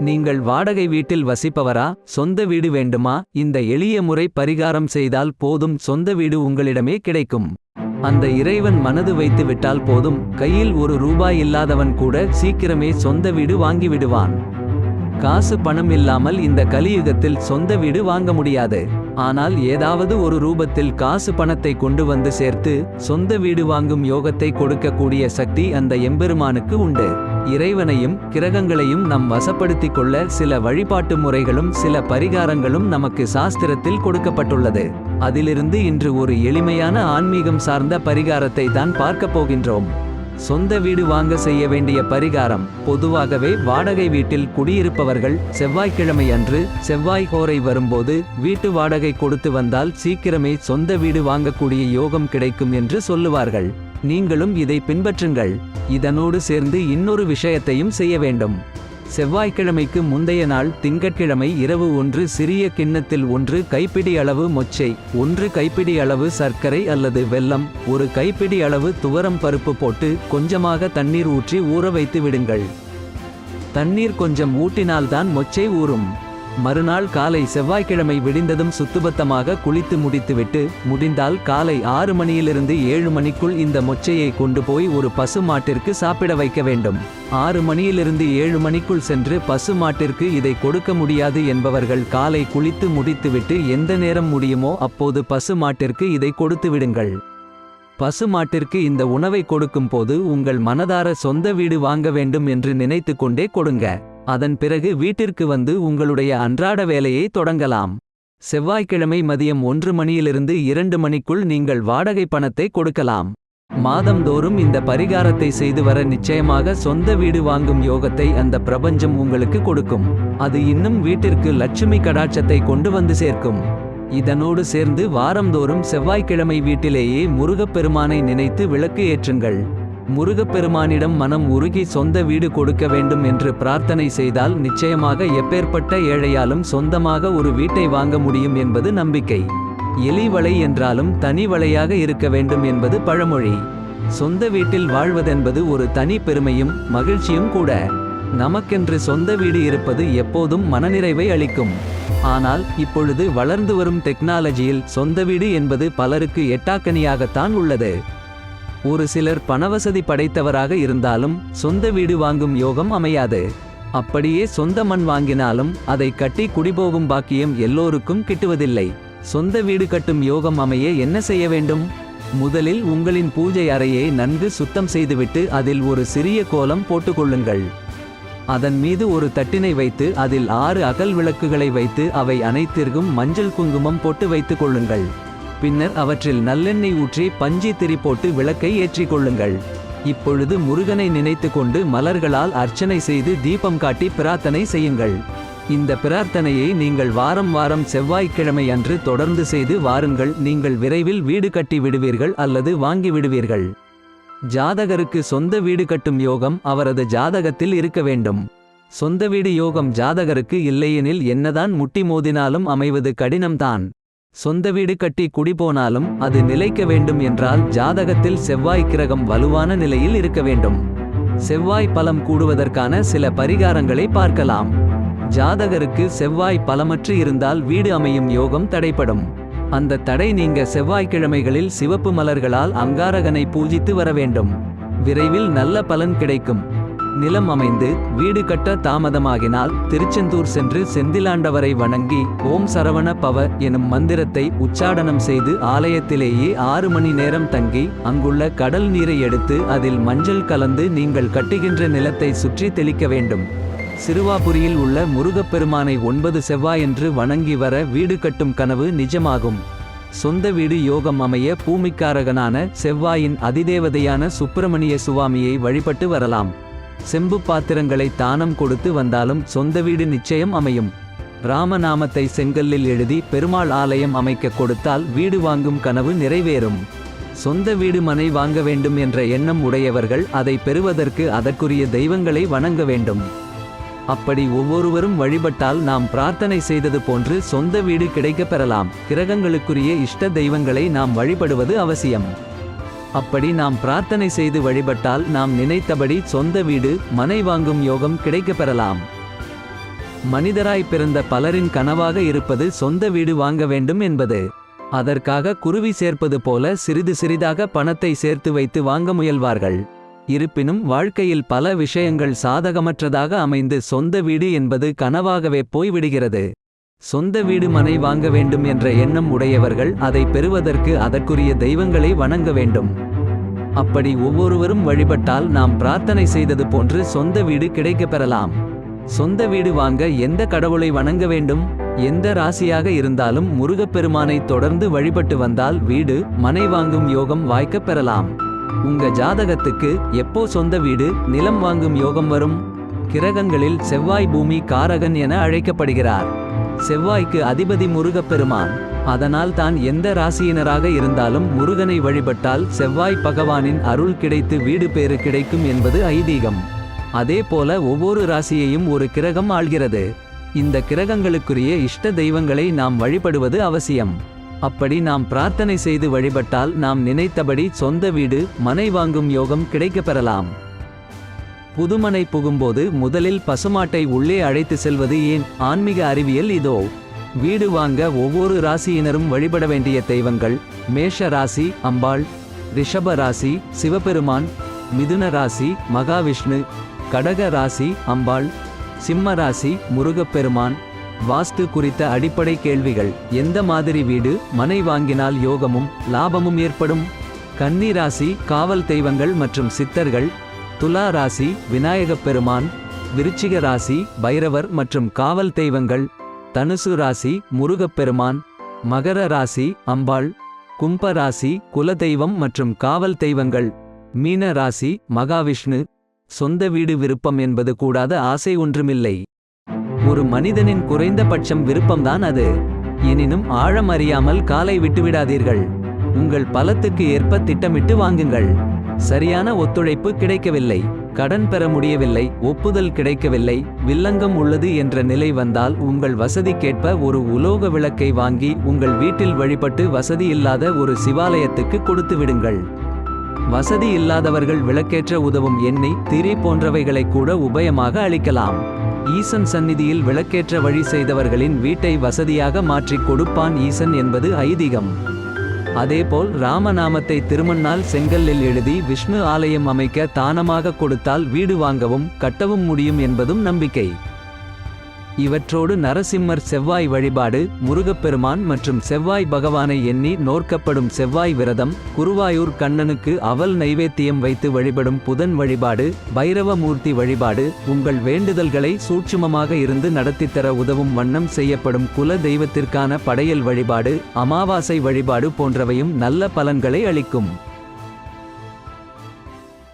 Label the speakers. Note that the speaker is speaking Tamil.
Speaker 1: நீங்கள் வாடகை வீட்டில் வசிப்பவரா? சொந்த வீடு வேண்டுமா? இந்த எளிய முறை பரிகாரம் செய்தால் போதும், சொந்த வீடு உங்களிடமே கிடைக்கும். அந்த இறைவன் மனது வைத்து விட்டால் போதும், கையில் ஒரு ரூபாய் இல்லாதவன் கூட சீக்கிரமே சொந்த வீடு வாங்கிவிடுவான். காசு பணம் இல்லாமல் இந்த கலியுகத்தில் சொந்த வீடு வாங்க முடியாது. ஆனால் ஏதாவது ஒரு ரூபத்தில் காசு பணத்தை கொண்டு வந்து சேர்த்து சொந்த வீடு வாங்கும் யோகத்தை கொடுக்கக்கூடிய சக்தி அந்த எம்பெருமானுக்கு உண்டு. இறைவனையும் கிரகங்களையும் நம் வசப்படுத்திக் கொள்ள சில வழிபாட்டு முறைகளும் சில பரிகாரங்களும் நமக்கு சாஸ்திரத்தில் கொடுக்கப்பட்டுள்ளது. அதிலிருந்து இன்று ஒரு எளிமையான ஆன்மீகம் சார்ந்த பரிகாரத்தை தான் பார்க்க போகின்றோம். சொந்த வீடு வாங்க செய்ய வேண்டிய பரிகாரம். பொதுவாகவே வாடகை வீட்டில் குடியிருப்பவர்கள் செவ்வாய்க்கிழமை அன்று செவ்வாய் ஹோரை வரும்போது வீட்டு வாடகை கொடுத்து வந்தால் சீக்கிரமே சொந்த வீடு வாங்கக்கூடிய யோகம் கிடைக்கும் என்று சொல்லுவார்கள். நீங்களும் இதை பின்பற்றுங்கள். இதனோடு சேர்ந்து இன்னொரு விஷயத்தையும் செய்ய வேண்டும். செவ்வாய்க்கிழமைக்கு முந்தைய நாள் திங்கட்கிழமை இரவு 1 சிறிய கிண்ணத்தில் 1 கைப்பிடி அளவு மொச்சை, 1 கைப்பிடி அளவு சர்க்கரை அல்லது வெல்லம், 1 கைப்பிடி அளவு துவரம் பருப்பு போட்டு கொஞ்சமாக தண்ணீர் ஊற்றி ஊற வைத்து விடுங்கள். தண்ணீர் கொஞ்சம் ஊட்டினால்தான் மொச்சை ஊறும். மறுநாள் காலை செவ்வாய்க்கிழமை விடிந்ததும் சுத்தபத்தமாக குளித்து முடித்துவிட்டு, முடிந்தால் காலை 6 மணியிலிருந்து 7 மணிக்குள் இந்த மொச்சையை கொண்டு போய் ஒரு பசு மாட்டிற்கு சாப்பிட வைக்க வேண்டும். 6 மணியிலிருந்து 7 மணிக்குள் சென்று பசு மாட்டிற்கு இதை கொடுக்க முடியாது என்பவர்கள் காலை குளித்து முடித்துவிட்டு எந்த நேரம் முடியுமோ அப்போது பசு மாட்டிற்கு இதை கொடுத்து விடுங்கள். பசு மாட்டிற்கு இந்த உணவை கொடுக்கும் போது உங்கள் மனதார சொந்த வீடு வாங்க வேண்டும் என்று நினைத்து கொண்டே கொடுங்க. அதன் பிறகு வீட்டிற்கு வந்து உங்களுடைய அன்றாட வேலையை தொடங்கலாம். செவ்வாய்க்கிழமை மதியம் 1 மணியிலிருந்து 2 மணிக்குள் நீங்கள் வாடகை பணத்தை கொடுக்கலாம். மாதந்தோறும் இந்த பரிகாரத்தை செய்து வர நிச்சயமாக சொந்த வீடு வாங்கும் யோகத்தை அந்த பிரபஞ்சம் உங்களுக்கு கொடுக்கும். அது இன்னும் வீட்டிற்கு லட்சுமி கடாட்சத்தை கொண்டு வந்து சேர்க்கும். இதனோடு சேர்ந்து வாரந்தோறும் செவ்வாய்க்கிழமை வீட்டிலேயே முருகப்பெருமானை நினைத்து விளக்கு ஏற்றுங்கள். முருகப்பெருமானிடம் மனம் உருகி சொந்த வீடு கொடுக்க வேண்டும் என்று பிரார்த்தனை செய்தால் நிச்சயமாக எப்பேற்பட்ட ஏழையாலும் சொந்தமாக ஒரு வீட்டை வாங்க முடியும் என்பது நம்பிக்கை. எலி வலை என்றாலும் தனி வலையாக இருக்க வேண்டும் என்பது பழமொழி. சொந்த வீட்டில் வாழ்வதென்பது ஒரு தனி பெருமையும் மகிழ்ச்சியும் கூட. நமக்கென்று சொந்த வீடு இருப்பது எப்போதும் மனநிறைவை அளிக்கும். ஆனால் இப்பொழுது வளர்ந்து வரும் டெக்னாலஜியில் சொந்த வீடு என்பது பலருக்கு எட்டாக்கனியாகத்தான் உள்ளது. ஒரு சிலர் பணவசதி படைத்தவராக இருந்தாலும் சொந்த வீடு வாங்கும் யோகம் அமையாது. அப்படியே சொந்த மண் வாங்கினாலும் அதை கட்டி குடிபோகும் பாக்கியம் எல்லோருக்கும் கிட்டுவதில்லை. சொந்த வீடு கட்டும் யோகம் அமைய என்ன செய்ய வேண்டும்? முதலில் உங்களின் பூஜை அறையை நன்கு சுத்தம் செய்துவிட்டு அதில் ஒரு சிறிய கோலம் போட்டுக்கொள்ளுங்கள். அதன் மீது ஒரு தட்டினை வைத்து அதில் 6 அகல் விளக்குகளை வைத்து அவை அனைத்திற்கும் மஞ்சள் குங்குமம் போட்டு வைத்துக் கொள்ளுங்கள். பின்னர் அவற்றில் நல்லெண்ணெய் ஊற்றி பஞ்சி திரி போட்டு விளக்கை ஏற்றிக் கொள்ளுங்கள். இப்பொழுது முருகனை நினைத்து கொண்டு மலர்களால் அர்ச்சனை செய்து தீபம் காட்டி பிரார்த்தனை செய்யுங்கள். இந்த பிரார்த்தனையை நீங்கள் வாரம் வாரம் செவ்வாய்க்கிழமை அன்று தொடர்ந்து செய்து வாருங்கள். நீங்கள் விரைவில் வீடு கட்டி விடுவீர்கள் அல்லது வாங்கி விடுவீர்கள். ஜாதகருக்கு சொந்த வீடு கட்டும் யோகம் அவரது ஜாதகத்தில் இருக்க வேண்டும். சொந்த வீடு யோகம் ஜாதகருக்கு இல்லையெனில் என்னதான் முட்டி மோதினாலும் அமைவது கடினம்தான். சொந்த வீடு கட்டி குடிபோனாலும் அது நிலைக்க வேண்டும் என்றால் ஜாதகத்தில் செவ்வாய் கிரகம் வலுவான நிலையில் இருக்க வேண்டும். செவ்வாய் பலம் கூடுவதற்கான சில பரிகாரங்களை பார்க்கலாம். ஜாதகருக்கு செவ்வாய் பலமற்று இருந்தால் வீடு அமையும் யோகம் தடைப்படும். அந்த தடை நீங்க செவ்வாய்க்கிழமைகளில் சிவப்பு மலர்களால் அங்காரகனை பூஜித்து வர வேண்டும். விரைவில் நல்ல பலன் கிடைக்கும். நிலம் அமைந்து வீடு கட்ட தாமதமாகினால் திருச்செந்தூர் சென்று செந்திலாண்டவரை வணங்கி ஓம் சரவண பவ எனும் மந்திரத்தை உச்சாடனம் செய்து ஆலயத்திலேயே 6 மணி நேரம் தங்கி அங்குள்ள கடல் நீரை எடுத்து அதில் மஞ்சள் கலந்து நீங்கள் கட்டுகின்ற நிலத்தை சுற்றி தெளிக்க வேண்டும். சிறுவாபுரியில் உள்ள முருகப்பெருமானை 9 செவ்வாயன்று வணங்கி வர வீடு கட்டும் கனவு நிஜமாகும். சொந்த வீடு யோகம் அமைய பூமிக்காரகனான செவ்வாயின் அதிதேவதையான சுப்பிரமணிய சுவாமியை வழிபட்டு வரலாம். செம்பு பாத்திரங்களை தானம் கொடுத்து வந்தாலும் சொந்த வீடு நிச்சயம் அமையும். ராமநாமத்தை செங்கல்லில் எழுதி பெருமாள் ஆலயம் அமைக்க கொடுத்தால் வீடு வாங்கும் கனவு நிறைவேறும். சொந்த வீடு மனை வாங்க வேண்டும் என்ற எண்ணம் உடையவர்கள் அதை பெறுவதற்கு அதற்குரிய தெய்வங்களை வணங்க வேண்டும். அப்படி ஒவ்வொருவரும் வழிபட்டால் நாம் பிரார்த்தனை செய்தது போன்று சொந்த வீடு கிடைக்கப் பெறலாம். கிரகங்களுக்குரிய இஷ்ட தெய்வங்களை நாம் வழிபடுவது அவசியம். அப்படி நாம் பிரார்த்தனை செய்து வழிபட்டால் நாம் நினைத்தபடி சொந்த வீடு மனை வாங்கும் யோகம் கிடைக்கப் பெறலாம். மனிதராய் பிறந்த பலரின் கனவாக இருப்பது சொந்த வீடு வாங்க வேண்டும் என்பது. அதற்காக குருவி சேர்ப்பது போல சிறிது சிறிதாக பணத்தை சேர்த்து வைத்து வாங்க முயல்வார்கள். இருப்பினும் வாழ்க்கையில் பல விஷயங்கள் சாதகமற்றதாக அமைந்து சொந்த வீடு என்பது கனவாகவே போய்விடுகிறது. சொந்த வீடு மனை வாங்க வேண்டும் என்ற எண்ணம் உடையவர்கள் அதை பெறுவதற்கு அதற்குரிய தெய்வங்களை வணங்க வேண்டும். அப்படி ஒவ்வொருவரும் வழிபட்டால் நாம் பிரார்த்தனை செய்தது போன்று சொந்த வீடு கிடைக்கப் பெறலாம். சொந்த வீடு வாங்க எந்த கடவுளை வணங்க வேண்டும்? எந்த ராசியாக இருந்தாலும் முருகப்பெருமானை தொடர்ந்து வழிபட்டு வந்தால் வீடு மனை வாங்கும் யோகம் வாய்க்கப் பெறலாம். உங்க ஜாதகத்துக்கு எப்போ சொந்த வீடு நிலம் வாங்கும் யோகம் வரும்? கிரகங்களில் செவ்வாய் பூமி காரகன் என அழைக்கப்படுகிறார். செவ்வாய்க்கு அதிபதி முருகப்பெருமான். அதனால் தான் எந்த ராசியினராக இருந்தாலும் முருகனை வழிபட்டால் செவ்வாய் பகவானின் அருள் கிடைத்து வீடு பேறு கிடைக்கும் என்பது ஐதீகம். அதே போல ஒவ்வொரு ராசியையும் ஒரு கிரகம் ஆள்கிறது. இந்த கிரகங்களுக்குரிய இஷ்ட தெய்வங்களை நாம் வழிபடுவது அவசியம். அப்படி நாம் பிரார்த்தனை செய்து வழிபட்டால் நாம் நினைத்தபடி சொந்த வீடு மனை வாங்கும் யோகம் கிடைக்கப் பெறலாம். புதுமனை புகும்போது முதலில் பசுமாட்டை உள்ளே அழைத்து செல்வது ஏன்? ஆன்மீக அறிவியல் இதோ. வீடு வாங்க ஒவ்வொரு ராசியினரும் வழிபட வேண்டிய தெய்வங்கள்: மேஷ ராசி அம்பாள், ரிஷப ராசி சிவபெருமான், மிதுன ராசி மகாவிஷ்ணு, கடக ராசி அம்பாள், சிம்ம ராசி முருகப்பெருமான். வாஸ்து குறித்த அடிப்படை கேள்விகள்: எந்த மாதிரி வீடு மனை வாங்கினால் யோகமும் லாபமும் ஏற்படும்? கன்னி ராசி காவல் தெய்வங்கள் மற்றும் சித்தர்கள். துலா ராசி விநாயகப் பெருமான், விருச்சிக ராசி பைரவர் மற்றும் காவல் தெய்வங்கள். தனுசு ராசி முருகப்பெருமான், மகர ராசி அம்பாள், கும்ப ராசி குலதெய்வம் மற்றும் காவல் தெய்வங்கள். மீன ராசி மகாவிஷ்ணு. சொந்த வீடு விருப்பம் என்பது கூடாத ஆசை ஒன்றுமில்லை. ஒரு மனிதனின் குறைந்தபட்சம் விருப்பம்தான் அது. எனினும் ஆழம் அறியாமல் காலை விட்டுவிடாதீர்கள். உங்கள் பலத்துக்கு ஏற்ப திட்டமிட்டு வாங்குங்கள். சரியான ஒத்துழைப்பு கிடைக்கவில்லை, கடன் பெற முடியவில்லை, ஒப்புதல் கிடைக்கவில்லை, வில்லங்கம் உள்ளது என்ற நிலை வந்தால் உங்கள் வசதிக்கேற்ப ஒரு உலோக விளக்கை வாங்கி உங்கள் வீட்டில் வழிபட்டு வசதி இல்லாத ஒரு சிவாலயத்துக்கு கொடுத்து விடுங்கள். வசதி இல்லாதவர்கள் விளக்கேற்ற உதவும் எண்ணெய் திரி போன்றவைகளை கூட உபயமாக அளிக்கலாம். ஈசன் சந்நிதியில் விளக்கேற்ற வழி செய்தவர்களின் வீட்டை வசதியாக மாற்றிக் கொடுப்பான் ஈசன் என்பது ஐதீகம். அதேபோல் ராமநாமத்தை திருமண்ணால் செங்கல்லில் எழுதி விஷ்ணு ஆலயம் அமைக்க தானமாக கொடுத்தால் வீடு வாங்கவும் கட்டவும் முடியும் என்பதும் நம்பிக்கை. இவற்றோடு நரசிம்மர் செவ்வாய் வழிபாடு, முருகப்பெருமான் மற்றும் செவ்வாய் பகவானை எண்ணி நோர்க்கப்படும் செவ்வாய் விரதம், குருவாயூர் கண்ணனுக்கு அவல் நைவேத்தியம் வைத்து வழிபடும் புதன் வழிபாடு, பைரவமூர்த்தி வழிபாடு, உங்கள் வேண்டுதல்களை சூட்சுமமாக இருந்து நடத்தித்தர உதவும் வண்ணம் செய்யப்படும் குல தெய்வத்திற்கான படையல் வழிபாடு, அமாவாசை வழிபாடு போன்றவையும் நல்ல பலன்களை அளிக்கும்.